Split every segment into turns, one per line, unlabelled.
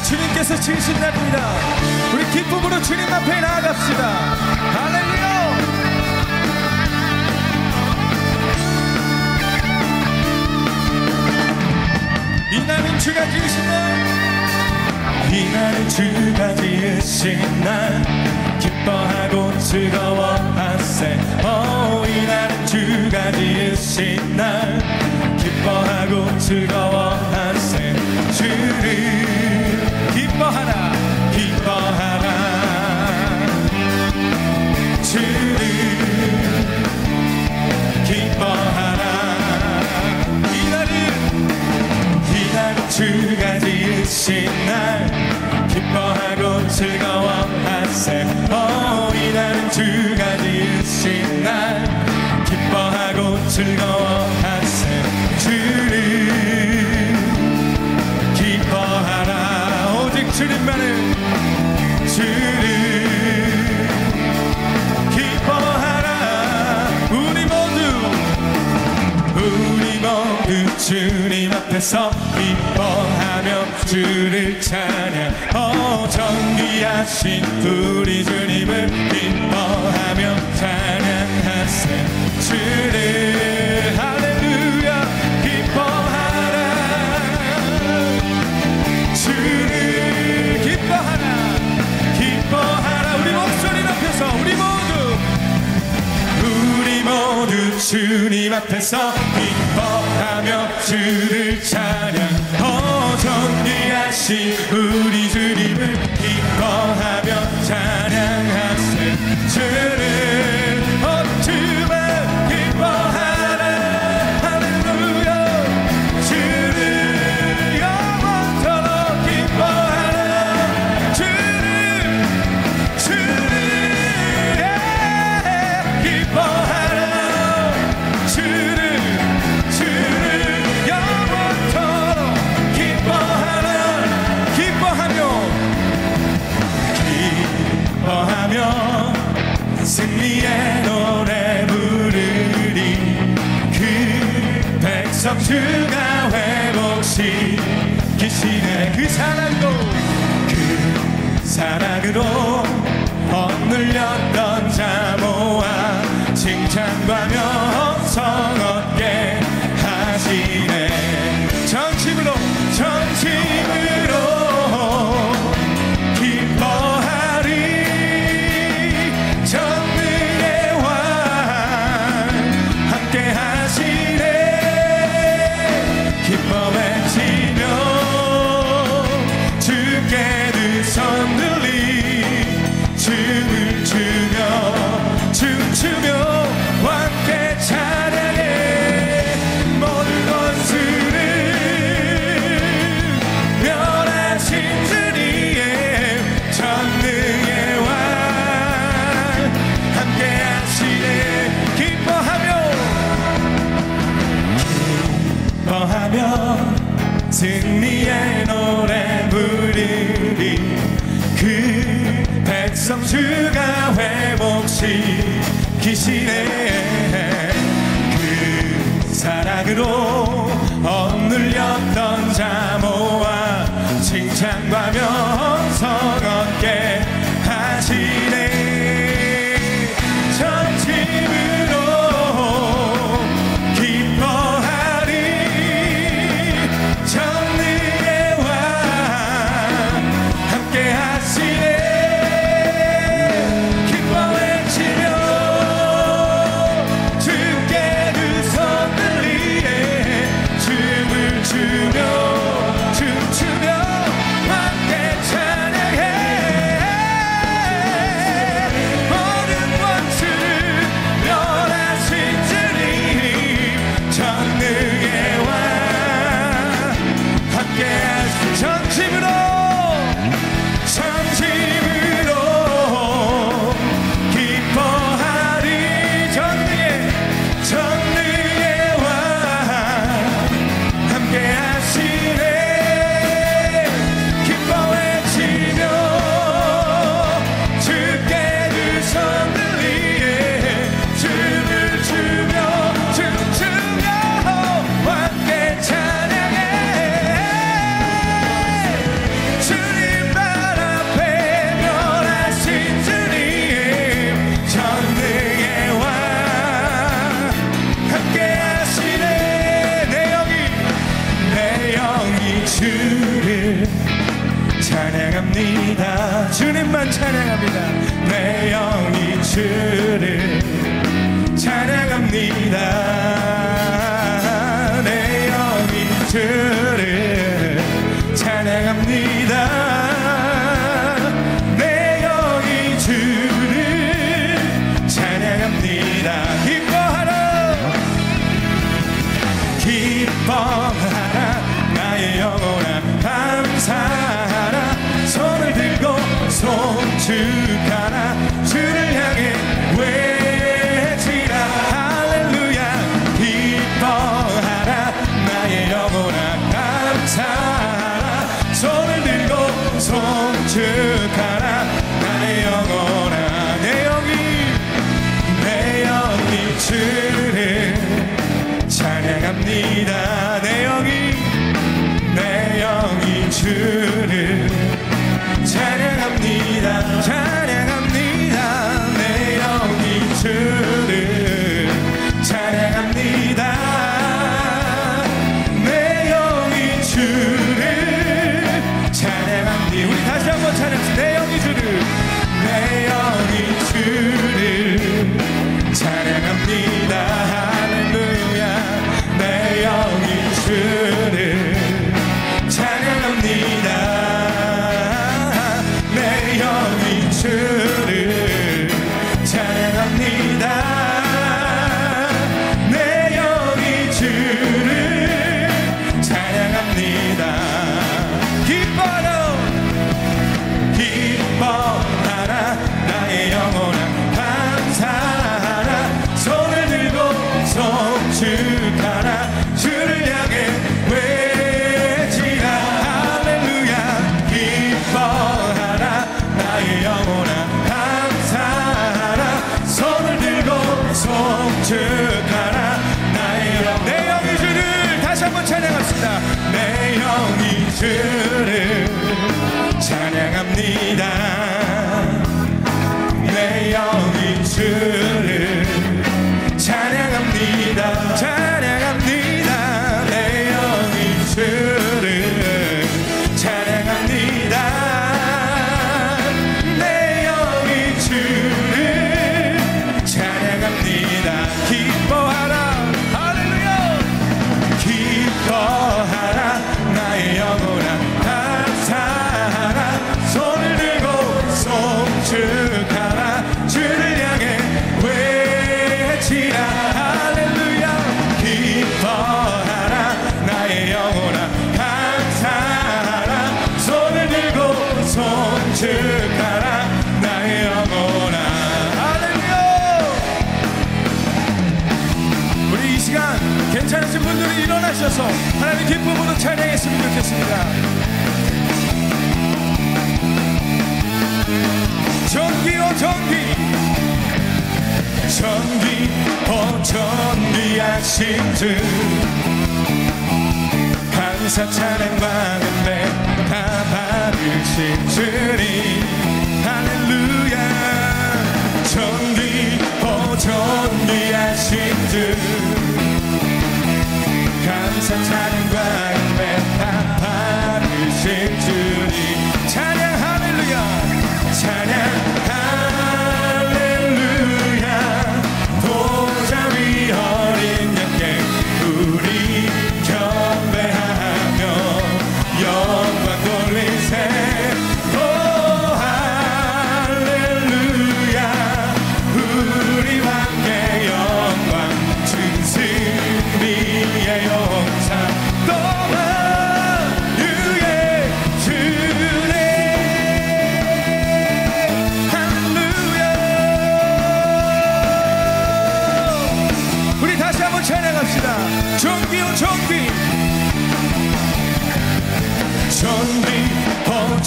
주님께서 지으신 날입니다. 우리 기쁨으로 주님 앞에 나아갑시다. 할렐루야. 이 날은 주가 지으신 날, 이 날은 주가 지으신 날, 기뻐하고 즐거워하세. 이 날은 주가 지으신 날, 기뻐하고 즐거워하세. 주를 기뻐하라, 기뻐하라. 주를 기뻐하라. 이 날은 주가 지으신 날, 기뻐하고 즐거워하세. 이 날은 주가 지으신 날, 기뻐하고 즐거워하세. 주를 기뻐하라. 오직 주님만을, 주를 기뻐하라. 우리 모두 주님 앞에서 기뻐하며 주를 찬양. 정귀하신 우리 주님을 기뻐하며 찬양하세. 주를 할렐루야 기뻐하라. 주를 기뻐하라, 기뻐하라. 우리 목소리 높여서 우리 모두 주님 앞에서 기뻐하며 주를 찬양. 존귀하신 우리 주님을 기뻐하며 찬양하세. 주를 주만 기뻐하라. 할렐루야. 주를 영원토록 기뻐하라. 주를 기뻐하라. 주를 영원토록 기뻐하라. 기뻐하며 승리의 노래 부르리. 그 백성 주가 회복시키시네. 그 사랑으로 억눌렸던 자 모아 칭찬과 명성 얻게 하시네. 전심으로 기뻐하리. 전능의 왕 함께 하시네. 기뻐 외치며 주께 두 손 들리 춤을 춤추며 함께 찬양해. 모든 원수를 멸하신 주님 전능의 왕 함께 하시네. 기뻐하며 승리의 노래 부르리. 그 백성 주가 회복시키시네. 그 사랑으로 억눌렸던 자 모아 칭찬과 명성 얻게 하시네. 전심으로 기뻐하리. 전능의 왕 함께 하시네. 기뻐 외치며 주께 두 손 들리네. 춤을 춤추며 함께 찬양해. 찬양합니다. 주님만 찬양합니다. 내 영이 주를 찬양합니다. 내 영이 주를 찬양합니다. 내 영이 주를 찬양합니다. 기뻐하라 나의 영혼아 감사하라 손을 들고 송축하라 주를 향해 외치라 할렐루야. 기뻐하라 나의 영혼아 감사하라 손을 들고 송축하라 나의 영혼아. 내 영이 주를 찬양합니다. 내 영이 주를 찬양합니다. 찬양합니다. 내 영이 주를 찬양합니다. 내 영이 주를 찬양합니다. 우리 다시 한번 찬양합니다. 내 영이 주를 내 영이 주를 찬양합니다. 할렐루야. 내 영이 주를 찬양합니다. 내 영이 주를 찬양합니다. 내 영이 주를 찬양합니다. 기뻐하라 나의 영혼아 감사하라 손을 들고 송축하라 주를 향해 외치라 할렐루야. 기뻐하라 나의 영혼아 감사하라 손을 들고 송축하라 나의 영. 내 영이 주를 다시 한번 찬양합시다. 내 영이 주를 찬양합니다. 내 영이 주를 찬양합니다. 찬양합니다. 내 영이 주를 찬양합니다. 내 영이 주를 찬양합니다. 기뻐하라 할렐루야. 기뻐하라 나의 영혼아 감사하라 손을 들고 송축하라 주를 향해 외치라 할렐루야. 기뻐하라 나의 영혼아 감사하라 손을 들고 송축하라 나의 영혼아. 할렐루야. 우리 이 시간 괜찮으신 분들은 일어나셔서 하나님 기쁨으로 찬양했으면 좋겠습니다. 전기요 전기 전기하신 주 감사 찬양과 은혜 다 받으신 주님 할렐루야. 전기하신 주 감사 찬양과 은혜 다 받으신 주님 찬양 할렐루야. 찬양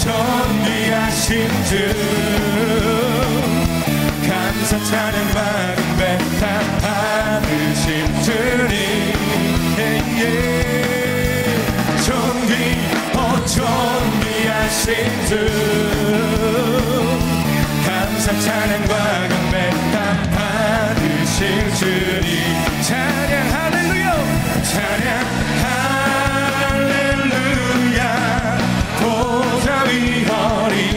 전기하신 주 감사 찬양과 은혜 다 받으신 주님 전기하신 주 감사 찬양과 은혜 다 받으신 주님 찬양 할렐루야. 찬양 할렐루야. 보좌 위 어린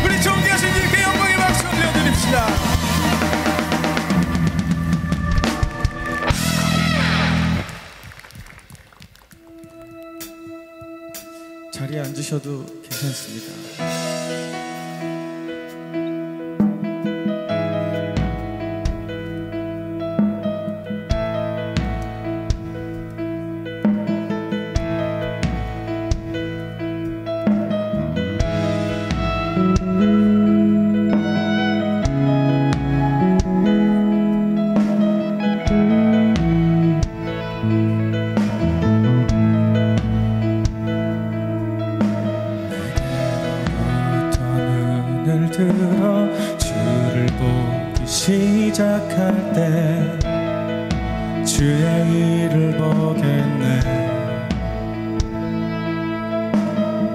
우리 존귀하신 주님께 영광의 박수 올려드립시다. 자리에 앉으셔도 괜찮습니다. 들어 주를 보기 시작할 때 주의 일을 보겠네.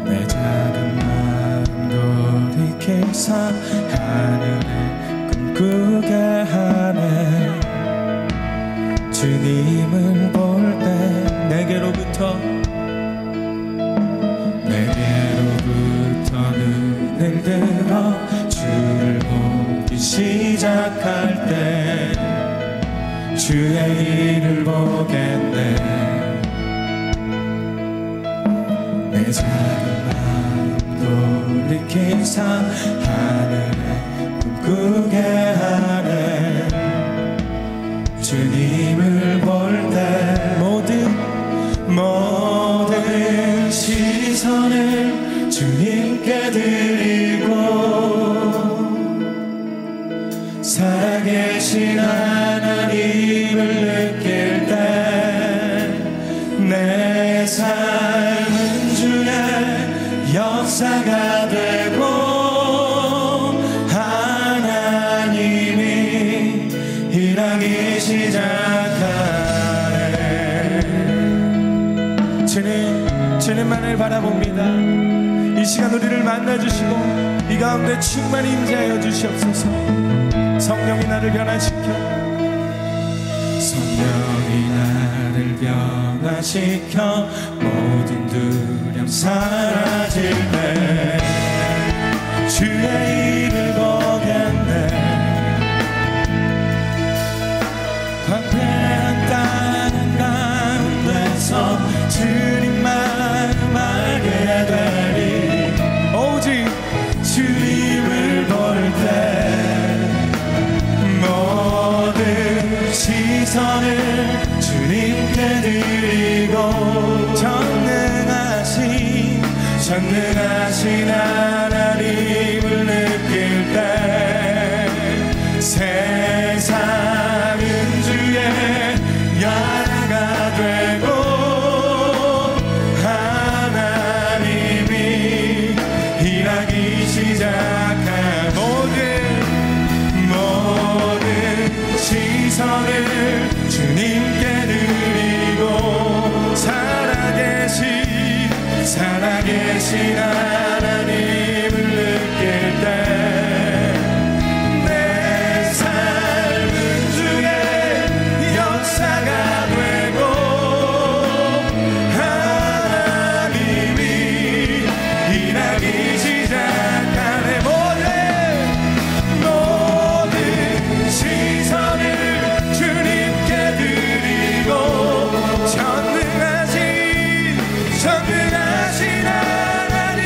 내 작은 마음 돌이켜서 하늘을 꿈꾸게 하네. 주님을 볼 때 내게로부터 눈을 들어 주를 보기 시작할 때 주의 일을 보겠네. 내 작은 마음 돌이켜서 하늘에 꿈꾸게 하네. 주님을 볼 때 모든 시선을 주님께 드리고 살아계신 하나님을 느낄 때 내 삶은 주의 역사가 되고 하나님이 일하기 시작하네. 주님만을 바라봅니다. 이 시간 우리를 만나주시고 이 가운데 충만히 임재하여 주시옵소서. 성령이 나를 변화시켜 모든 두려움 사라질 때 주의 일을 보겠네. 황폐한 땅 가운데서 주님만 알게 되리. 오직 주님을 볼 때 모든 시선을 주님께 드리고 전능하신 하나님을 느낄 때 세상은 주의 나라가 되고 하나님이 일하기 시작한 모든 시선을 주님께 드리고 살아계신 하나님을 느낄 때 내 삶은 주의 역사가 되고 하나님이 일하기 시작하네. 모든 시선을 주님께 드리고 전능하신 하나님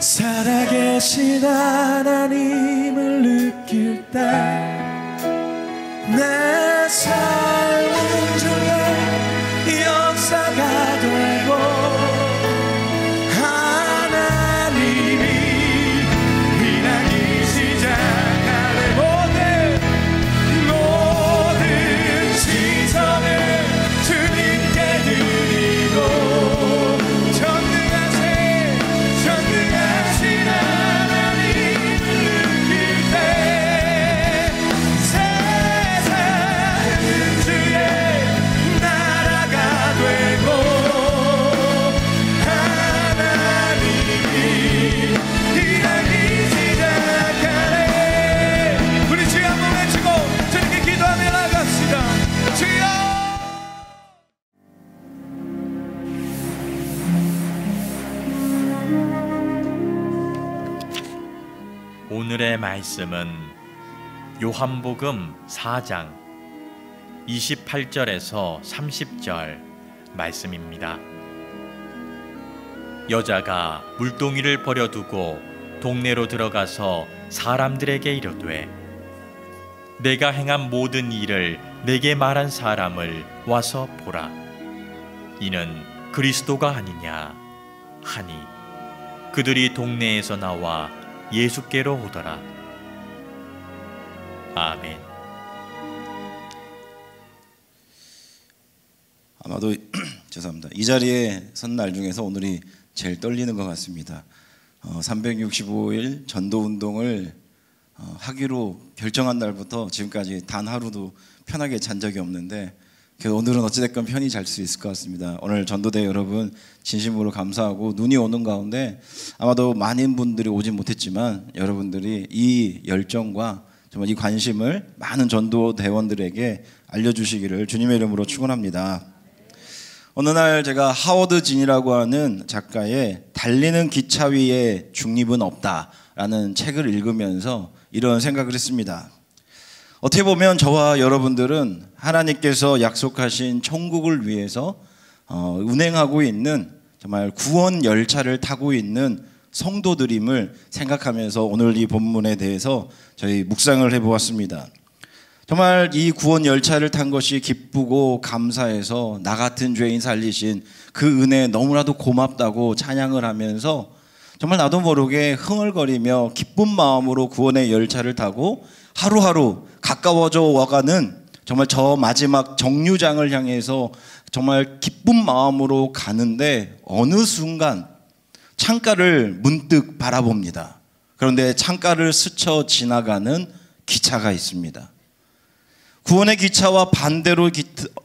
살아계신 하나님을 느낄 때 내 삶 중에 역사가 되고 하나님이 일하기 시작하네. 모든 시선을 주님께 드리고 전능하신 하나님을 느낄 때 세상은 주의 나라가 되고 하나님이 일하기 시작하네. 우리 주여 한번 외치고 주님께 기도하며 나갑시다. 주여.
오늘의 말씀은 요한복음 4장 28절에서 30절 말씀입니다. 여자가 물동이를 버려두고 동네로 들어가서 사람들에게 이르되 내가 행한 모든 일을 내게 말한 사람을 와서 보라. 이는 그리스도가 아니냐 하니 그들이 동네에서 나와 예수께로 오더라. 아멘.
아마도 죄송합니다. 이 자리에 선 날 중에서 오늘이 제일 떨리는 것 같습니다. 365일 전도운동을 하기로 결정한 날부터 지금까지 단 하루도 편하게 잔 적이 없는데 오늘은 어찌됐건 편히 잘 수 있을 것 같습니다. 오늘 전도대 여러분 진심으로 감사하고 눈이 오는 가운데 아마도 많은 분들이 오진 못했지만 여러분들이 이 열정과 정말 이 관심을 많은 전도대원들에게 알려주시기를 주님의 이름으로 축원합니다. 어느 날 제가 하워드 진이라고 하는 작가의 달리는 기차 위에 중립은 없다라는 책을 읽으면서 이런 생각을 했습니다. 어떻게 보면 저와 여러분들은 하나님께서 약속하신 천국을 위해서 운행하고 있는 정말 구원 열차를 타고 있는 성도들임을 생각하면서 오늘 이 본문에 대해서 저희 묵상을 해보았습니다. 정말 이 구원 열차를 탄 것이 기쁘고 감사해서 나 같은 죄인 살리신 그 은혜 너무나도 고맙다고 찬양을 하면서 정말 나도 모르게 흥얼거리며 기쁜 마음으로 구원의 열차를 타고 하루하루 가까워져 와가는 정말 저 마지막 정류장을 향해서 정말 기쁜 마음으로 가는데 어느 순간 창가를 문득 바라봅니다. 그런데 창가를 스쳐 지나가는 기차가 있습니다. 구원의 기차와 반대로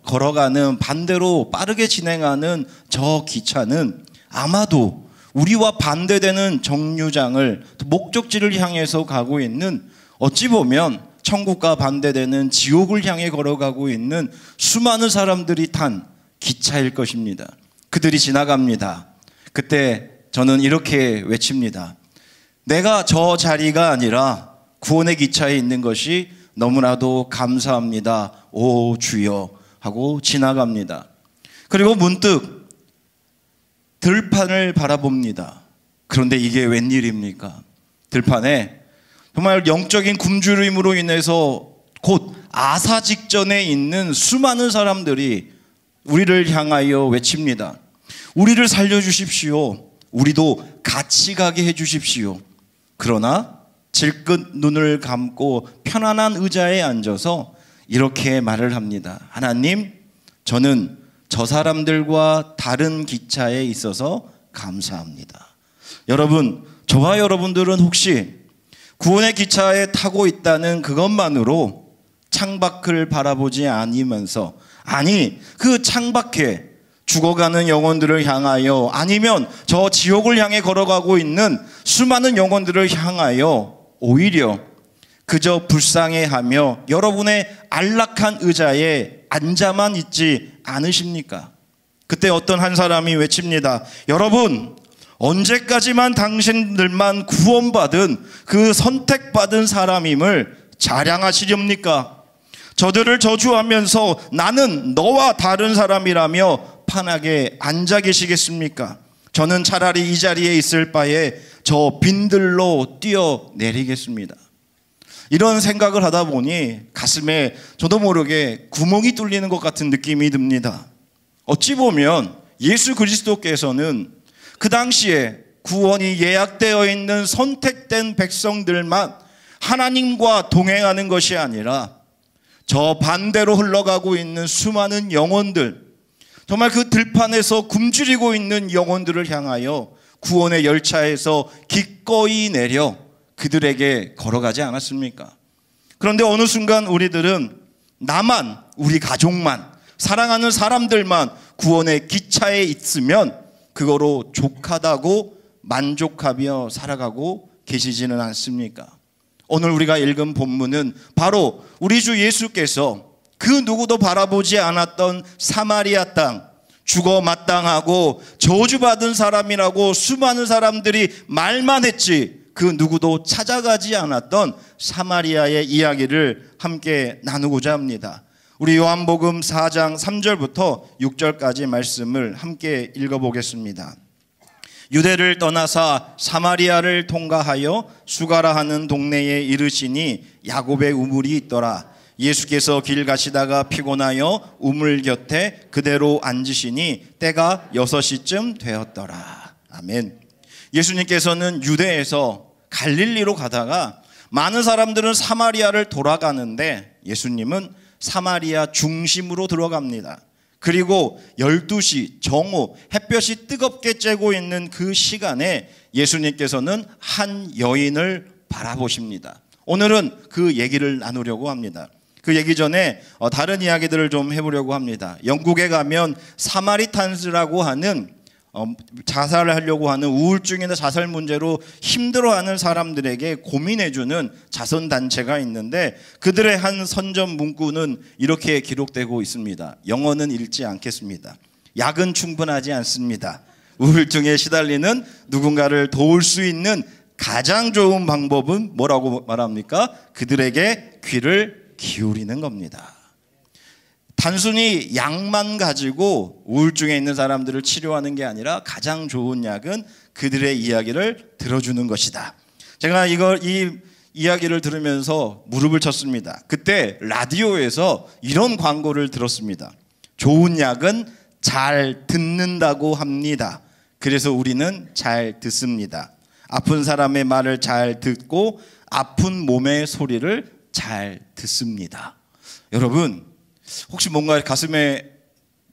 걸어가는, 반대로 빠르게 진행하는 저 기차는 아마도 우리와 반대되는 정류장을, 목적지를 향해서 가고 있는, 어찌 보면 천국과 반대되는 지옥을 향해 걸어가고 있는 수많은 사람들이 탄 기차일 것입니다. 그들이 지나갑니다. 그때 저는 이렇게 외칩니다. 내가 저 자리가 아니라 구원의 기차에 있는 것이 너무나도 감사합니다. 오 주여 하고 지나갑니다. 그리고 문득 들판을 바라봅니다. 그런데 이게 웬일입니까? 들판에 정말 영적인 굶주림으로 인해서 곧 아사 직전에 있는 수많은 사람들이 우리를 향하여 외칩니다. 우리를 살려주십시오. 우리도 같이 가게 해주십시오. 그러나 질끈 눈을 감고 편안한 의자에 앉아서 이렇게 말을 합니다. 하나님, 저는 저 사람들과 다른 기차에 있어서 감사합니다. 여러분, 저와 여러분들은 혹시 구원의 기차에 타고 있다는 그것만으로 창밖을 바라보지 않으면서, 아니 그 창밖에 죽어가는 영혼들을 향하여, 아니면 저 지옥을 향해 걸어가고 있는 수많은 영혼들을 향하여 오히려 그저 불쌍해하며 여러분의 안락한 의자에 앉아만 있지 않으십니까? 그때 어떤 한 사람이 외칩니다. 여러분, 언제까지만 당신들만 구원받은 그 선택받은 사람임을 자랑하시렵니까? 저들을 저주하면서 나는 너와 다른 사람이라며 한판하게 앉아 계시겠습니까? 저는 차라리 이 자리에 있을 바에 저 빈들로 뛰어내리겠습니다. 이런 생각을 하다 보니 가슴에 저도 모르게 구멍이 뚫리는 것 같은 느낌이 듭니다. 어찌 보면 예수 그리스도께서는 그 당시에 구원이 예약되어 있는 선택된 백성들만 하나님과 동행하는 것이 아니라 저 반대로 흘러가고 있는 수많은 영혼들, 정말 그 들판에서 굶주리고 있는 영혼들을 향하여 구원의 열차에서 기꺼이 내려 그들에게 걸어가지 않았습니까? 그런데 어느 순간 우리들은 나만, 우리 가족만, 사랑하는 사람들만 구원의 기차에 있으면 그거로 족하다고 만족하며 살아가고 계시지는 않습니까? 오늘 우리가 읽은 본문은 바로 우리 주 예수께서 그 누구도 바라보지 않았던 사마리아 땅, 죽어 마땅하고 저주받은 사람이라고 수많은 사람들이 말만 했지 그 누구도 찾아가지 않았던 사마리아의 이야기를 함께 나누고자 합니다. 우리 요한복음 4장 3절부터 6절까지 말씀을 함께 읽어보겠습니다. 유대를 떠나사 사마리아를 통과하여 수가라 하는 동네에 이르시니 야곱의 우물이 있더라. 예수께서 길 가시다가 피곤하여 우물 곁에 그대로 앉으시니 때가 6시쯤 되었더라. 아멘. 예수님께서는 유대에서 갈릴리로 가다가 많은 사람들은 사마리아를 돌아가는데 예수님은 사마리아 중심으로 들어갑니다. 그리고 12시 정오 햇볕이 뜨겁게 쬐고 있는 그 시간에 예수님께서는 한 여인을 바라보십니다. 오늘은 그 얘기를 나누려고 합니다. 그 얘기 전에 다른 이야기들을 좀 해보려고 합니다. 영국에 가면 사마리탄스라고 하는 자살을 하려고 하는 우울증이나 자살 문제로 힘들어하는 사람들에게 고민해주는 자선단체가 있는데 그들의 한 선전 문구는 이렇게 기록되고 있습니다. 영어는 읽지 않겠습니다. 약은 충분하지 않습니다. 우울증에 시달리는 누군가를 도울 수 있는 가장 좋은 방법은 뭐라고 말합니까? 그들에게 귀를 기울이는 겁니다. 단순히 약만 가지고 우울증에 있는 사람들을 치료하는 게 아니라 가장 좋은 약은 그들의 이야기를 들어주는 것이다. 제가 이 이야기를 들으면서 무릎을 쳤습니다. 그때 라디오에서 이런 광고를 들었습니다. 좋은 약은 잘 듣는다고 합니다. 그래서 우리는 잘 듣습니다. 아픈 사람의 말을 잘 듣고 아픈 몸의 소리를 잘 듣습니다. 여러분, 혹시 뭔가 가슴에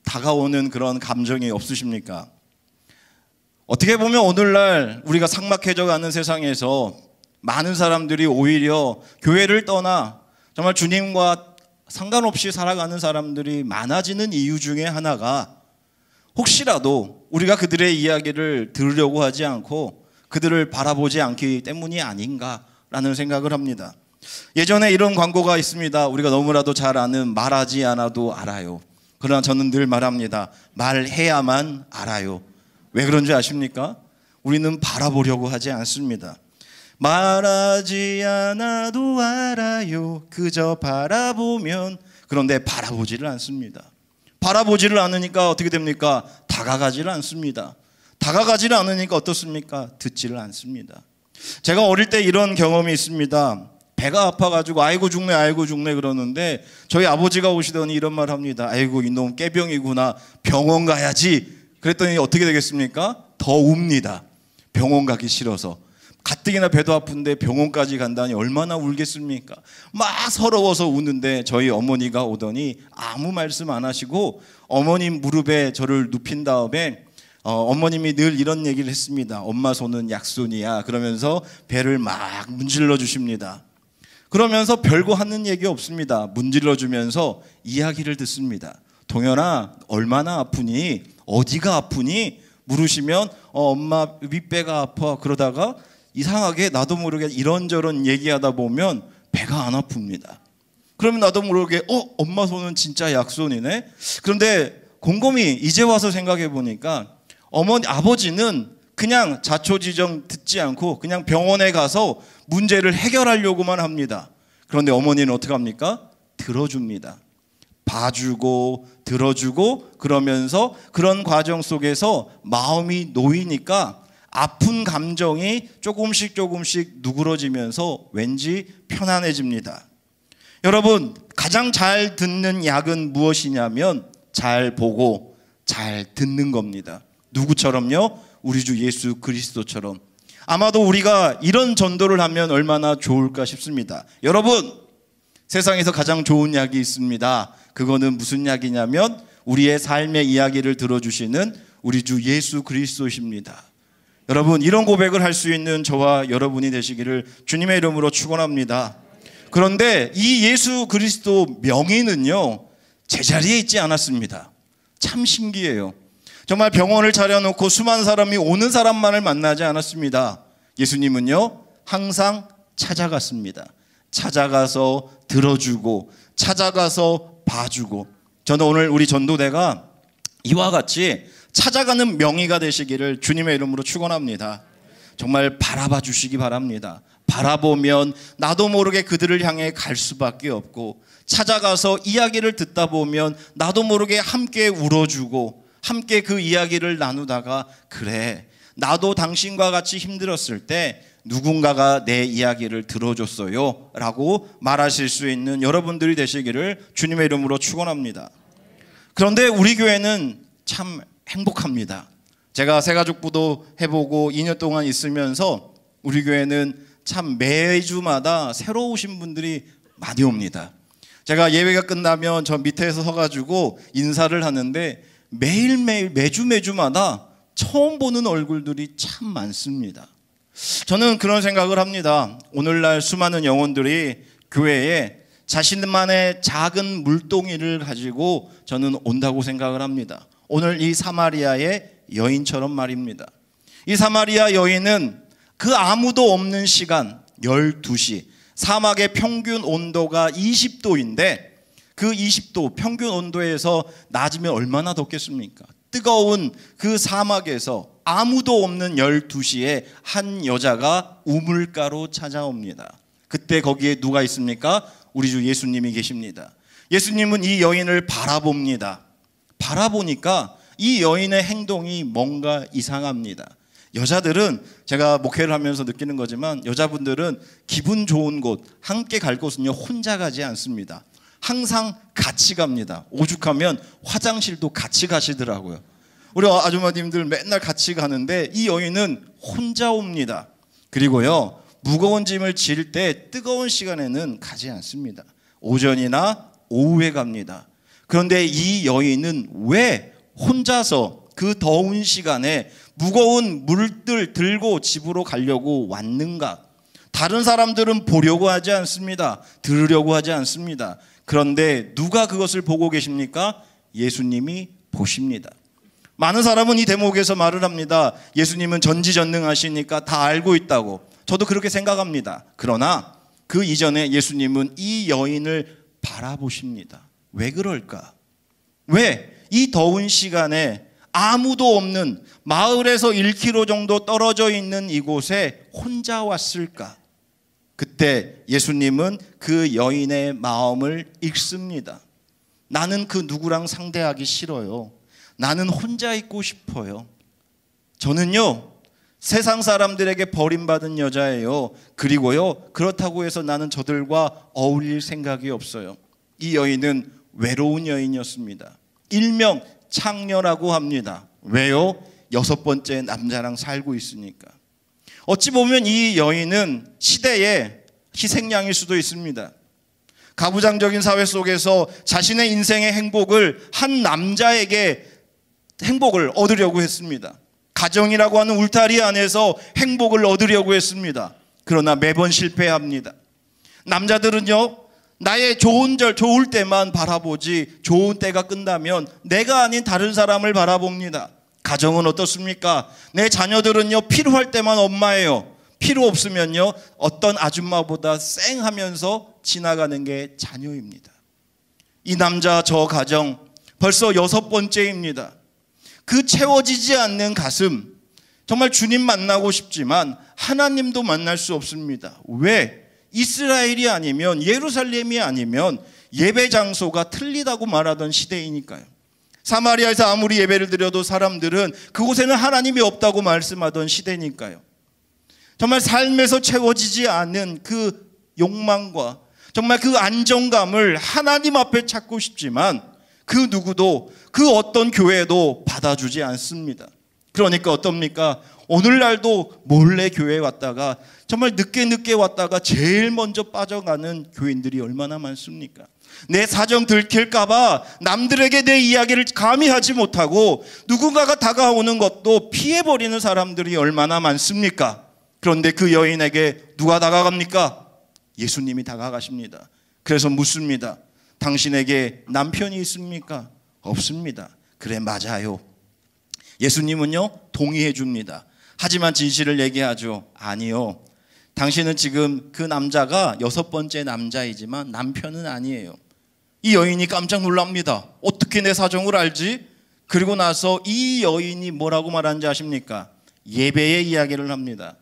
다가오는 그런 감정이 없으십니까? 어떻게 보면 오늘날 우리가 삭막해져가는 세상에서 많은 사람들이 오히려 교회를 떠나 정말 주님과 상관없이 살아가는 사람들이 많아지는 이유 중에 하나가 혹시라도 우리가 그들의 이야기를 들으려고 하지 않고 그들을 바라보지 않기 때문이 아닌가라는 생각을 합니다. 예전에 이런 광고가 있습니다. 우리가 너무나도 잘 아는 말하지 않아도 알아요. 그러나 저는 늘 말합니다. 말해야만 알아요. 왜 그런지 아십니까? 우리는 바라보려고 하지 않습니다. 말하지 않아도 알아요. 그저 바라보면. 그런데 바라보지를 않습니다. 바라보지를 않으니까 어떻게 됩니까? 다가가지를 않습니다. 다가가지를 않으니까 어떻습니까? 듣지를 않습니다. 제가 어릴 때 이런 경험이 있습니다. 배가 아파가지고 아이고 죽네 그러는데 저희 아버지가 오시더니 이런 말 합니다. 아이고 이놈 깨병이구나. 병원 가야지. 그랬더니 어떻게 되겠습니까? 더 웁니다. 병원 가기 싫어서. 가뜩이나 배도 아픈데 병원까지 간다니 얼마나 울겠습니까? 막 서러워서 우는데 저희 어머니가 오더니 아무 말씀 안 하시고 어머님 무릎에 저를 눕힌 다음에 어머님이 늘 이런 얘기를 했습니다. 엄마 손은 약손이야. 그러면서 배를 막 문질러 주십니다. 그러면서 별거 하는 얘기 없습니다. 문질러 주면서 이야기를 듣습니다. 동현아 얼마나 아프니? 어디가 아프니? 물으시면 엄마 윗배가 아파. 그러다가 이상하게 나도 모르게 이런저런 얘기하다 보면 배가 안 아픕니다. 그러면 나도 모르게 엄마 손은 진짜 약손이네. 그런데 곰곰이 이제 와서 생각해 보니까 아버지는 그냥 자초지종 듣지 않고 그냥 병원에 가서 문제를 해결하려고만 합니다. 그런데 어머니는 어떻게 합니까? 들어줍니다. 봐주고 들어주고 그러면서 그런 과정 속에서 마음이 놓이니까 아픈 감정이 조금씩 누그러지면서 왠지 편안해집니다. 여러분, 가장 잘 듣는 약은 무엇이냐면 잘 보고 잘 듣는 겁니다. 누구처럼요? 우리 주 예수 그리스도처럼. 아마도 우리가 이런 전도를 하면 얼마나 좋을까 싶습니다. 여러분, 세상에서 가장 좋은 약이 있습니다. 그거는 무슨 약이냐면 우리의 삶의 이야기를 들어주시는 우리 주 예수 그리스도십니다. 여러분, 이런 고백을 할 수 있는 저와 여러분이 되시기를 주님의 이름으로 축원합니다. 그런데 이 예수 그리스도 명의는요, 제자리에 있지 않았습니다. 참 신기해요. 정말 병원을 차려놓고 수많은 사람이 오는 사람만을 만나지 않았습니다. 예수님은요, 항상 찾아갔습니다. 찾아가서 들어주고 찾아가서 봐주고. 저는 오늘 우리 전도대가 이와 같이 찾아가는 명의가 되시기를 주님의 이름으로 축원합니다. 정말 바라봐 주시기 바랍니다. 바라보면 나도 모르게 그들을 향해 갈 수밖에 없고, 찾아가서 이야기를 듣다 보면 나도 모르게 함께 울어주고 함께 그 이야기를 나누다가, 그래, 나도 당신과 같이 힘들었을 때 누군가가 내 이야기를 들어줬어요 라고 말하실 수 있는 여러분들이 되시기를 주님의 이름으로 축원합니다. 그런데 우리 교회는 참 행복합니다. 제가 새가족부도 해보고 2년 동안 있으면서 우리 교회는 참 매주마다 새로 오신 분들이 많이 옵니다. 제가 예배가 끝나면 저 밑에서 서가지고 인사를 하는데 매일매일 매주마다 처음 보는 얼굴들이 참 많습니다. 저는 그런 생각을 합니다. 오늘날 수많은 영혼들이 교회에 자신만의 작은 물동이를 가지고 저는 온다고 생각을 합니다. 오늘 이 사마리아의 여인처럼 말입니다. 이 사마리아 여인은 그 아무도 없는 시간 12시, 사막의 평균 온도가 20도인데 그 20도 평균 온도에서 낮으면 얼마나 덥겠습니까? 뜨거운 그 사막에서 아무도 없는 12시에 한 여자가 우물가로 찾아옵니다. 그때 거기에 누가 있습니까? 우리 주 예수님이 계십니다. 예수님은 이 여인을 바라봅니다. 바라보니까 이 여인의 행동이 뭔가 이상합니다. 여자들은, 제가 목회를 하면서 느끼는 거지만, 여자분들은 기분 좋은 곳, 함께 갈 곳은요 혼자 가지 않습니다. 항상 같이 갑니다. 오죽하면 화장실도 같이 가시더라고요. 우리 아주머님들 맨날 같이 가는데 이 여인은 혼자 옵니다. 그리고요, 무거운 짐을 질 때 뜨거운 시간에는 가지 않습니다. 오전이나 오후에 갑니다. 그런데 이 여인은 왜 혼자서 그 더운 시간에 무거운 물들 들고 집으로 가려고 왔는가? 다른 사람들은 보려고 하지 않습니다. 들으려고 하지 않습니다. 그런데 누가 그것을 보고 계십니까? 예수님이 보십니다. 많은 사람은 이 대목에서 말을 합니다. 예수님은 전지전능하시니까 다 알고 있다고. 저도 그렇게 생각합니다. 그러나 그 이전에 예수님은 이 여인을 바라보십니다. 왜 그럴까? 왜 이 더운 시간에 아무도 없는 마을에서 1km 정도 떨어져 있는 이곳에 혼자 왔을까? 그때 예수님은 그 여인의 마음을 읽습니다. 나는 그 누구랑 상대하기 싫어요. 나는 혼자 있고 싶어요. 저는요, 세상 사람들에게 버림받은 여자예요. 그리고요, 그렇다고 해서 나는 저들과 어울릴 생각이 없어요. 이 여인은 외로운 여인이었습니다. 일명 창녀라고 합니다. 왜요? 6번째 남자랑 살고 있으니까. 어찌 보면 이 여인은 시대의 희생양일 수도 있습니다. 가부장적인 사회 속에서 자신의 인생의 행복을 한 남자에게 행복을 얻으려고 했습니다. 가정이라고 하는 울타리 안에서 행복을 얻으려고 했습니다. 그러나 매번 실패합니다. 남자들은요, 나의 좋을 때만 바라보지 좋은 때가 끝나면 내가 아닌 다른 사람을 바라봅니다. 가정은 어떻습니까? 내 자녀들은요, 필요할 때만 엄마예요. 필요 없으면요, 어떤 아줌마보다 쌩하면서 지나가는 게 자녀입니다. 이 남자, 저 가정 벌써 6번째입니다. 그 채워지지 않는 가슴, 정말 주님 만나고 싶지만 하나님도 만날 수 없습니다. 왜? 이스라엘이 아니면, 예루살렘이 아니면 예배 장소가 틀리다고 말하던 시대이니까요. 사마리아에서 아무리 예배를 드려도 사람들은 그곳에는 하나님이 없다고 말씀하던 시대니까요. 정말 삶에서 채워지지 않는 그 욕망과 정말 그 안정감을 하나님 앞에 찾고 싶지만 그 누구도 그 어떤 교회도 받아주지 않습니다. 그러니까 어떻습니까? 오늘날도 몰래 교회에 왔다가 정말 늦게 왔다가 제일 먼저 빠져가는 교인들이 얼마나 많습니까? 내 사정 들킬까봐 남들에게 내 이야기를 감히 하지 못하고 누군가가 다가오는 것도 피해버리는 사람들이 얼마나 많습니까? 그런데 그 여인에게 누가 다가갑니까? 예수님이 다가가십니다. 그래서 묻습니다. 당신에게 남편이 있습니까? 없습니다. 그래, 맞아요. 예수님은요, 동의해 줍니다. 하지만 진실을 얘기하죠. 아니요. 당신은 지금 그 남자가 6번째 남자이지만 남편은 아니에요. 이 여인이 깜짝 놀랍니다. 어떻게 내 사정을 알지? 그리고 나서 이 여인이 뭐라고 말하는지 아십니까? 예배의 이야기를 합니다.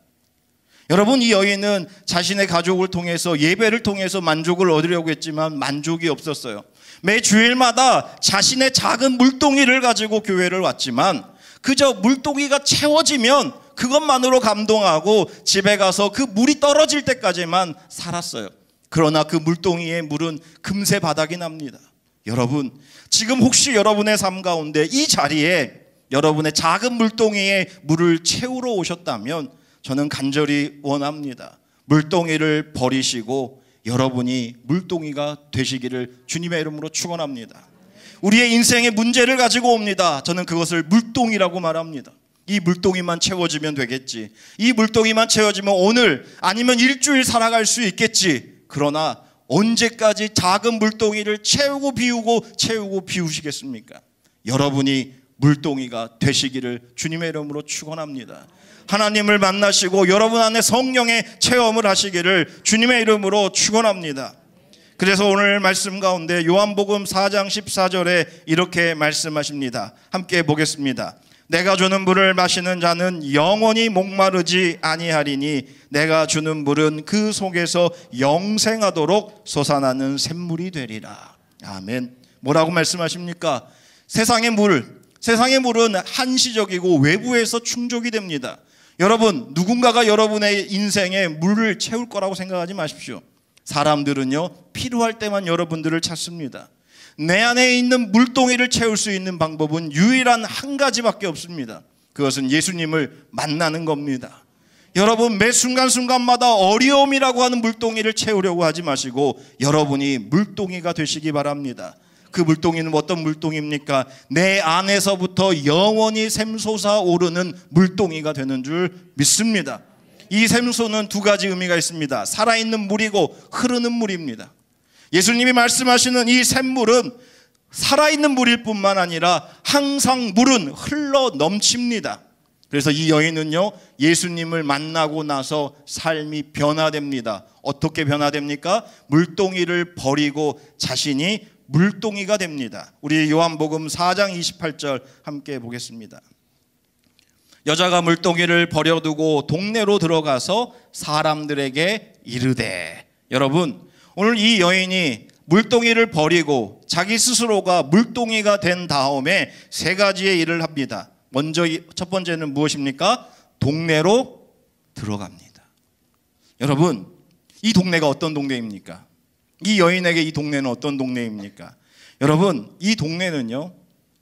여러분, 이 여인은 자신의 가족을 통해서 예배를 통해서 만족을 얻으려고 했지만 만족이 없었어요. 매 주일마다 자신의 작은 물동이를 가지고 교회를 왔지만 그저 물동이가 채워지면 그것만으로 감동하고 집에 가서 그 물이 떨어질 때까지만 살았어요. 그러나 그 물동이의 물은 금세 바닥이 납니다. 여러분, 지금 혹시 여러분의 삶 가운데 이 자리에 여러분의 작은 물동이에 물을 채우러 오셨다면 저는 간절히 원합니다. 물동이를 버리시고 여러분이 물동이가 되시기를 주님의 이름으로 축원합니다. 우리의 인생의 문제를 가지고 옵니다. 저는 그것을 물동이라고 말합니다. 이 물동이만 채워지면 되겠지. 이 물동이만 채워지면 오늘 아니면 일주일 살아갈 수 있겠지. 그러나 언제까지 작은 물동이를 채우고 비우시겠습니까? 여러분이 물동이가 되시기를 주님의 이름으로 축원합니다. 하나님을 만나시고 여러분 안에 성령의 체험을 하시기를 주님의 이름으로 축원합니다. 그래서 오늘 말씀 가운데 요한복음 4장 14절에 이렇게 말씀하십니다. 함께 보겠습니다. 내가 주는 물을 마시는 자는 영원히 목마르지 아니하리니 내가 주는 물은 그 속에서 영생하도록 솟아나는 샘물이 되리라. 아멘. 뭐라고 말씀하십니까? 세상의 물은 한시적이고 외부에서 충족이 됩니다. 여러분, 누군가가 여러분의 인생에 물을 채울 거라고 생각하지 마십시오. 사람들은요, 필요할 때만 여러분들을 찾습니다. 내 안에 있는 물동이를 채울 수 있는 방법은 유일한 한 가지밖에 없습니다. 그것은 예수님을 만나는 겁니다. 여러분, 매 순간순간마다 어려움이라고 하는 물동이를 채우려고 하지 마시고 여러분이 물동이가 되시기 바랍니다. 그 물동이는 어떤 물동입니까? 내 안에서부터 영원히 샘솟아 오르는 물동이가 되는 줄 믿습니다. 이 샘소는 두 가지 의미가 있습니다. 살아있는 물이고 흐르는 물입니다. 예수님이 말씀하시는 이 샘물은 살아있는 물일 뿐만 아니라 항상 물은 흘러 넘칩니다. 그래서 이 여인은요, 예수님을 만나고 나서 삶이 변화됩니다. 어떻게 변화됩니까? 물동이를 버리고 자신이 물동이가 됩니다. 우리 요한복음 4장 28절 함께 보겠습니다. 여자가 물동이를 버려두고 동네로 들어가서 사람들에게 이르되. 여러분, 오늘 이 여인이 물동이를 버리고 자기 스스로가 물동이가 된 다음에 세 가지의 일을 합니다. 먼저 첫 번째는 무엇입니까? 동네로 들어갑니다. 여러분, 이 동네가 어떤 동네입니까? 이 여인에게 이 동네는 어떤 동네입니까? 여러분, 이 동네는요,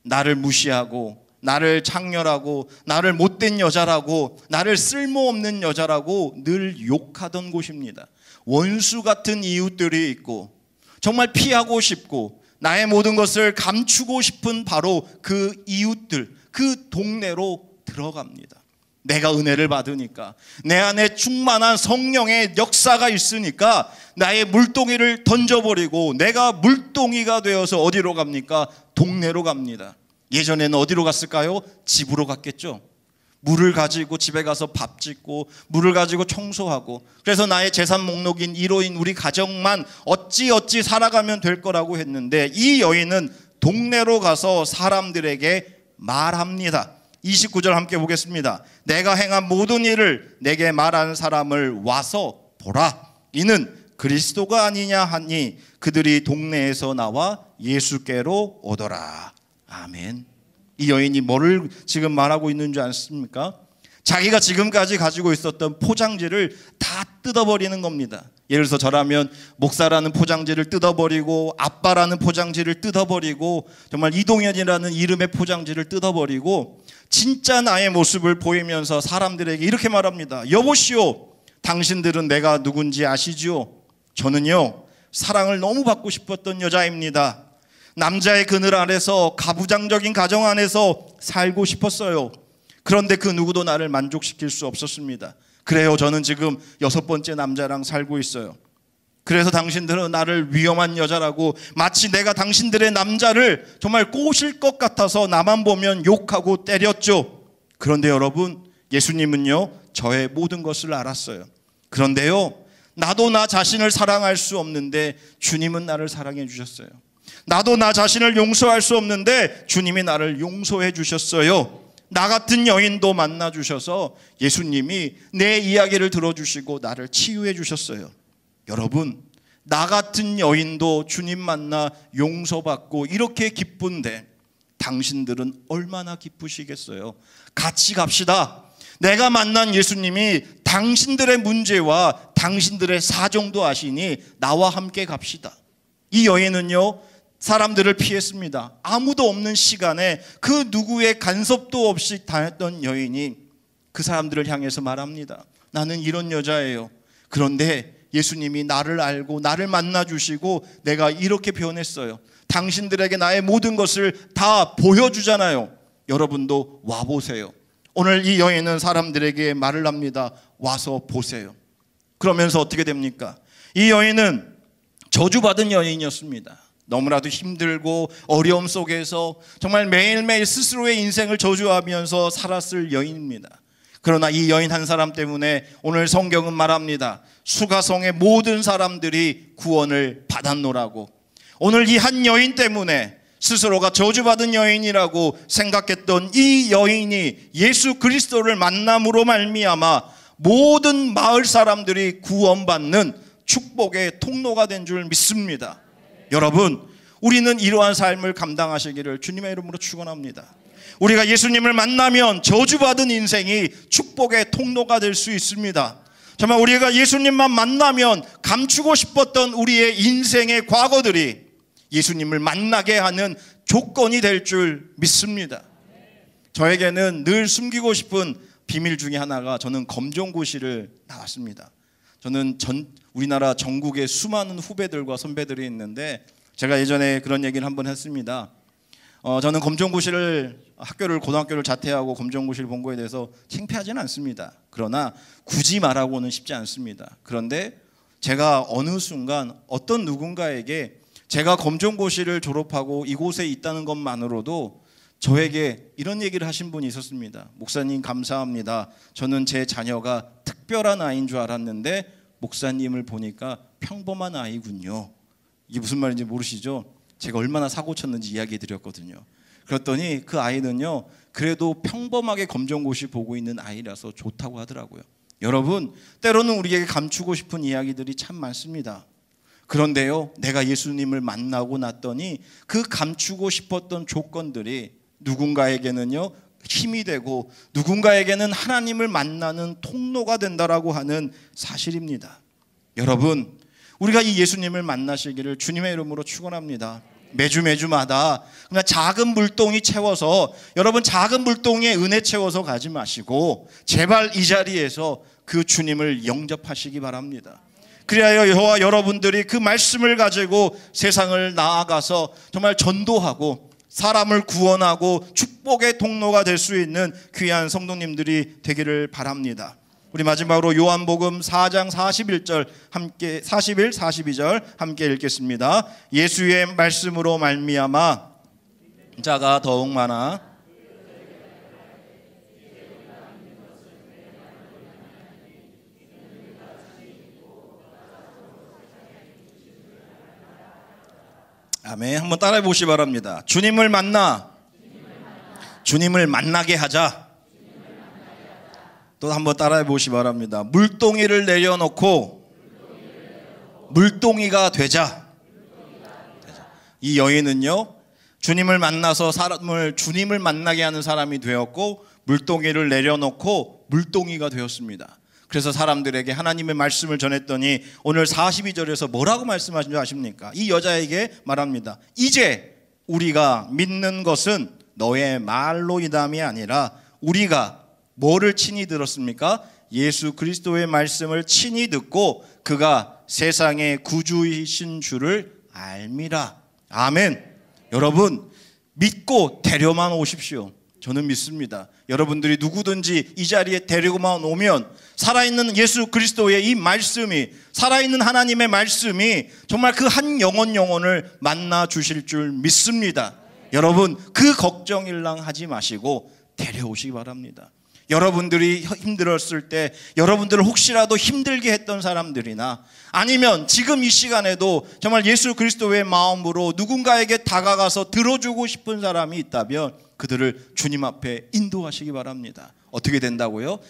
나를 무시하고 나를 창렬하고 나를 못된 여자라고 나를 쓸모없는 여자라고 늘 욕하던 곳입니다. 원수 같은 이웃들이 있고 정말 피하고 싶고 나의 모든 것을 감추고 싶은 바로 그 이웃들, 그 동네로 들어갑니다. 내가 은혜를 받으니까, 내 안에 충만한 성령의 역사가 있으니까 나의 물동이를 던져버리고 내가 물동이가 되어서 어디로 갑니까? 동네로 갑니다. 예전에는 어디로 갔을까요? 집으로 갔겠죠. 물을 가지고 집에 가서 밥 짓고 물을 가지고 청소하고, 그래서 나의 재산 목록인 1호인 우리 가정만 어찌 살아가면 될 거라고 했는데 이 여인은 동네로 가서 사람들에게 말합니다. 29절 함께 보겠습니다. 내가 행한 모든 일을 내게 말하는 사람을 와서 보라. 이는 그리스도가 아니냐 하니 그들이 동네에서 나와 예수께로 오더라. 아멘. 이 여인이 뭐를 지금 말하고 있는 줄 아십니까? 자기가 지금까지 가지고 있었던 포장지를 다 뜯어버리는 겁니다. 예를 들어서 저라면 목사라는 포장지를 뜯어버리고 아빠라는 포장지를 뜯어버리고 정말 이동현이라는 이름의 포장지를 뜯어버리고 진짜 나의 모습을 보이면서 사람들에게 이렇게 말합니다. 여보시오, 당신들은 내가 누군지 아시지요? 저는요, 사랑을 너무 받고 싶었던 여자입니다. 남자의 그늘 아래서 가부장적인 가정 안에서 살고 싶었어요. 그런데 그 누구도 나를 만족시킬 수 없었습니다. 그래요, 저는 지금 6번째 남자랑 살고 있어요. 그래서 당신들은 나를 위험한 여자라고, 마치 내가 당신들의 남자를 정말 꼬실 것 같아서 나만 보면 욕하고 때렸죠. 그런데 여러분, 예수님은요, 저의 모든 것을 알았어요. 그런데요, 나도 나 자신을 사랑할 수 없는데 주님은 나를 사랑해 주셨어요. 나도 나 자신을 용서할 수 없는데 주님이 나를 용서해 주셨어요. 나 같은 여인도 만나 주셔서 예수님이 내 이야기를 들어주시고 나를 치유해 주셨어요. 여러분, 나 같은 여인도 주님 만나 용서받고 이렇게 기쁜데 당신들은 얼마나 기쁘시겠어요? 같이 갑시다. 내가 만난 예수님이 당신들의 문제와 당신들의 사정도 아시니 나와 함께 갑시다. 이 여인은요, 사람들을 피했습니다. 아무도 없는 시간에 그 누구의 간섭도 없이 다녔던 여인이 그 사람들을 향해서 말합니다. 나는 이런 여자예요. 그런데 예수님이 나를 알고 나를 만나주시고 내가 이렇게 변했어요. 당신들에게 나의 모든 것을 다 보여주잖아요. 여러분도 와보세요. 오늘 이 여인은 사람들에게 말을 합니다. 와서 보세요. 그러면서 어떻게 됩니까? 이 여인은 저주받은 여인이었습니다. 너무나도 힘들고 어려움 속에서 정말 매일매일 스스로의 인생을 저주하면서 살았을 여인입니다. 그러나 이 여인 한 사람 때문에 오늘 성경은 말합니다. 수가성의 모든 사람들이 구원을 받았노라고. 오늘 이 한 여인 때문에 스스로가 저주받은 여인이라고 생각했던 이 여인이 예수 그리스도를 만남으로 말미암아 모든 마을 사람들이 구원받는 축복의 통로가 된 줄 믿습니다. 여러분, 우리는 이러한 삶을 감당하시기를 주님의 이름으로 축원합니다. 우리가 예수님을 만나면 저주받은 인생이 축복의 통로가 될 수 있습니다. 정말 우리가 예수님만 만나면 감추고 싶었던 우리의 인생의 과거들이 예수님을 만나게 하는 조건이 될 줄 믿습니다. 저에게는 늘 숨기고 싶은 비밀 중에 하나가, 저는 검정고시를 나왔습니다. 저는 우리나라 전국에 수많은 후배들과 선배들이 있는데 제가 예전에 그런 얘기를 한번 했습니다. 저는 검정고시를 고등학교를 자퇴하고 검정고시를 본 거에 대해서 창피하지는 않습니다. 그러나 굳이 말하고는 싶지 않습니다. 그런데 제가 어느 순간 어떤 누군가에게 제가 검정고시를 졸업하고 이곳에 있다는 것만으로도 저에게 이런 얘기를 하신 분이 있었습니다. 목사님 감사합니다. 저는 제 자녀가 특별한 아이인 줄 알았는데 목사님을 보니까 평범한 아이군요. 이게 무슨 말인지 모르시죠? 제가 얼마나 사고 쳤는지 이야기 드렸거든요. 그랬더니 그 아이는요, 그래도 평범하게 검정고시 보고 있는 아이라서 좋다고 하더라고요. 여러분, 때로는 우리에게 감추고 싶은 이야기들이 참 많습니다. 그런데요, 내가 예수님을 만나고 났더니 그 감추고 싶었던 조건들이 누군가에게는요 힘이 되고 누군가에게는 하나님을 만나는 통로가 된다라고 하는 사실입니다. 여러분, 우리가 이 예수님을 만나시기를 주님의 이름으로 축원합니다. 매주마다 그냥 작은 물동이 채워서, 여러분 작은 물동에 은혜 채워서 가지 마시고 제발 이 자리에서 그 주님을 영접하시기 바랍니다. 그리하여 저와 여러분들이 그 말씀을 가지고 세상을 나아가서 정말 전도하고 사람을 구원하고 축복의 통로가 될 수 있는 귀한 성도님들이 되기를 바랍니다. 우리 마지막으로 요한복음 4장 41절 함께 41, 42절 함께 읽겠습니다. 예수의 말씀으로 말미암아 자가 더욱 많아 아멘. 한번 따라해 보시기 바랍니다. 주님을 만나 주님을 만나게 하자. 또 한번 따라해 보시기 바랍니다. 물동이를 내려놓고 물동이가 되자. 이 여인은요, 주님을 만나서 주님을 만나게 하는 사람이 되었고, 물동이를 내려놓고 물동이가 되었습니다. 그래서 사람들에게 하나님의 말씀을 전했더니 오늘 42절에서 뭐라고 말씀하신 줄 아십니까? 이 여자에게 말합니다. 이제 우리가 믿는 것은 너의 말로이담이 아니라 우리가 뭐를 친히 들었습니까? 예수 그리스도의 말씀을 친히 듣고 그가 세상의 구주이신 줄을 알미라. 아멘. 여러분, 믿고 데려만 오십시오. 저는 믿습니다. 여러분들이 누구든지 이 자리에 데리고만 오면 살아있는 예수 그리스도의 이 말씀이, 살아있는 하나님의 말씀이 정말 그 한 영혼을 만나 주실 줄 믿습니다. 여러분, 그 걱정일랑 하지 마시고 데려오시기 바랍니다. 여러분들이 힘들었을 때, 여러분들을 혹시라도 힘들게 했던 사람들이나 아니면 지금 이 시간에도 정말 예수 그리스도의 마음으로 누군가에게 다가가서 들어주고 싶은 사람이 있다면 그들을 주님 앞에 인도하시기 바랍니다. 어떻게 된다고요?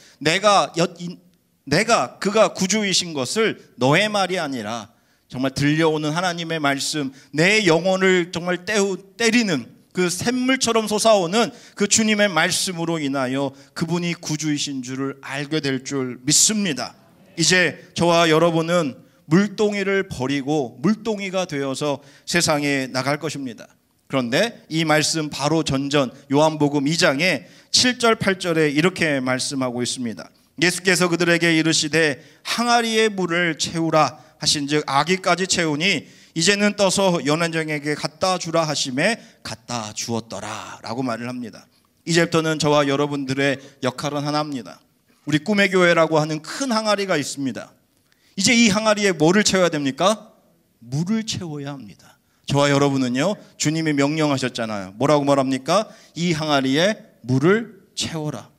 그가 구주이신 것을 너의 말이 아니라 정말 들려오는 하나님의 말씀, 내 영혼을 정말 때리는 그 샘물처럼 솟아오는 그 주님의 말씀으로 인하여 그분이 구주이신 줄을 알게 될 줄 믿습니다. 이제 저와 여러분은 물동이를 버리고 물동이가 되어서 세상에 나갈 것입니다. 그런데 이 말씀 바로 전전 요한복음 2장에 7절 8절에 이렇게 말씀하고 있습니다. 예수께서 그들에게 이르시되 항아리의 물을 채우라 하신즉 아기까지 채우니 이제는 떠서 연안정에게 갖다 주라 하심에 갖다 주었더라 라고 말을 합니다. 이제부터는 저와 여러분들의 역할은 하나입니다. 우리 꿈의 교회라고 하는 큰 항아리가 있습니다. 이제 이 항아리에 뭐를 채워야 됩니까? 물을 채워야 합니다. 저와 여러분은요, 주님이 명령하셨잖아요. 뭐라고 말합니까? 이 항아리에 물을 채워라.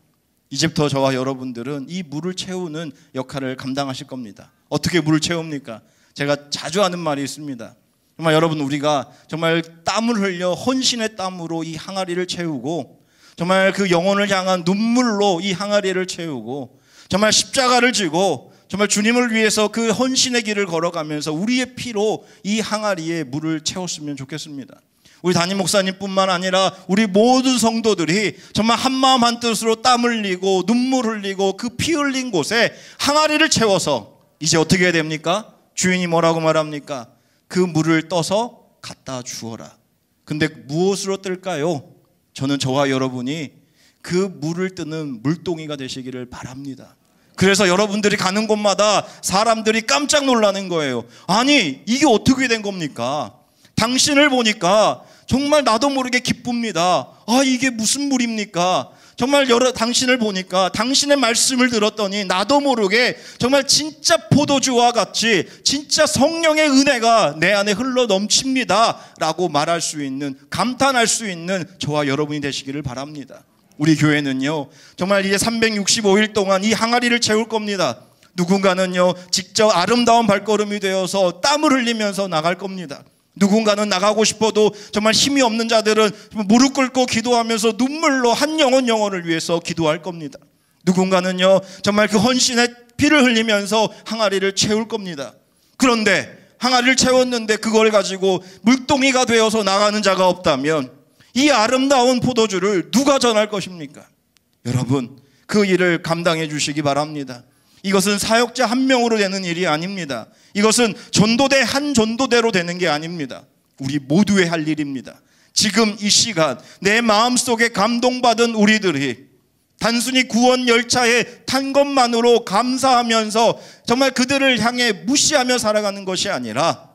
이제부터 저와 여러분들은 이 물을 채우는 역할을 감당하실 겁니다. 어떻게 물을 채웁니까? 제가 자주 하는 말이 있습니다. 정말 여러분, 우리가 정말 땀을 흘려 헌신의 땀으로 이 항아리를 채우고 정말 그 영혼을 향한 눈물로 이 항아리를 채우고 정말 십자가를 지고 정말 주님을 위해서 그 헌신의 길을 걸어가면서 우리의 피로 이 항아리에 물을 채웠으면 좋겠습니다. 우리 담임 목사님뿐만 아니라 우리 모든 성도들이 정말 한마음 한뜻으로 땀 흘리고 눈물 흘리고 그 피 흘린 곳에 항아리를 채워서 이제 어떻게 해야 됩니까? 주인이 뭐라고 말합니까? 그 물을 떠서 갖다 주어라. 근데 무엇으로 뜰까요? 저는 저와 여러분이 그 물을 뜨는 물동이가 되시기를 바랍니다. 그래서 여러분들이 가는 곳마다 사람들이 깜짝 놀라는 거예요. 아니, 이게 어떻게 된 겁니까? 당신을 보니까 정말 나도 모르게 기쁩니다. 아, 이게 무슨 물입니까? 정말 당신을 보니까 당신의 말씀을 들었더니 나도 모르게 정말 진짜 포도주와 같이 진짜 성령의 은혜가 내 안에 흘러 넘칩니다 라고 말할 수 있는, 감탄할 수 있는 저와 여러분이 되시기를 바랍니다. 우리 교회는요, 정말 이제 365일 동안 이 항아리를 채울 겁니다. 누군가는요, 직접 아름다운 발걸음이 되어서 땀을 흘리면서 나갈 겁니다. 누군가는 나가고 싶어도 정말 힘이 없는 자들은 무릎 꿇고 기도하면서 눈물로 한 영혼을 위해서 기도할 겁니다. 누군가는요, 정말 그 헌신의 피를 흘리면서 항아리를 채울 겁니다. 그런데 항아리를 채웠는데 그걸 가지고 물동이가 되어서 나가는 자가 없다면 이 아름다운 포도주를 누가 전할 것입니까? 여러분, 그 일을 감당해 주시기 바랍니다. 이것은 사역자 한 명으로 되는 일이 아닙니다. 이것은 전도대 한 전도대로 되는 게 아닙니다. 우리 모두의 할 일입니다. 지금 이 시간 내 마음속에 감동받은 우리들이 단순히 구원 열차에 탄 것만으로 감사하면서 정말 그들을 향해 무시하며 살아가는 것이 아니라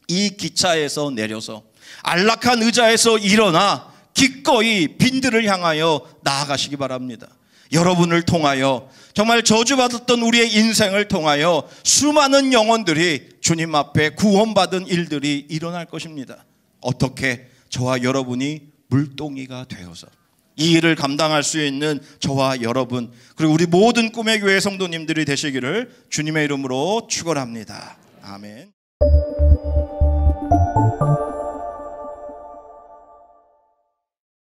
이 기차에서 내려서 안락한 의자에서 일어나 기꺼이 빈들을 향하여 나아가시기 바랍니다. 여러분을 통하여 정말 저주받았던 우리의 인생을 통하여 수많은 영혼들이 주님 앞에 구원받은 일들이 일어날 것입니다. 어떻게? 저와 여러분이 물동이가 되어서 이 일을 감당할 수 있는 저와 여러분, 그리고 우리 모든 꿈의 교회 성도님들이 되시기를 주님의 이름으로 축원합니다. 아멘.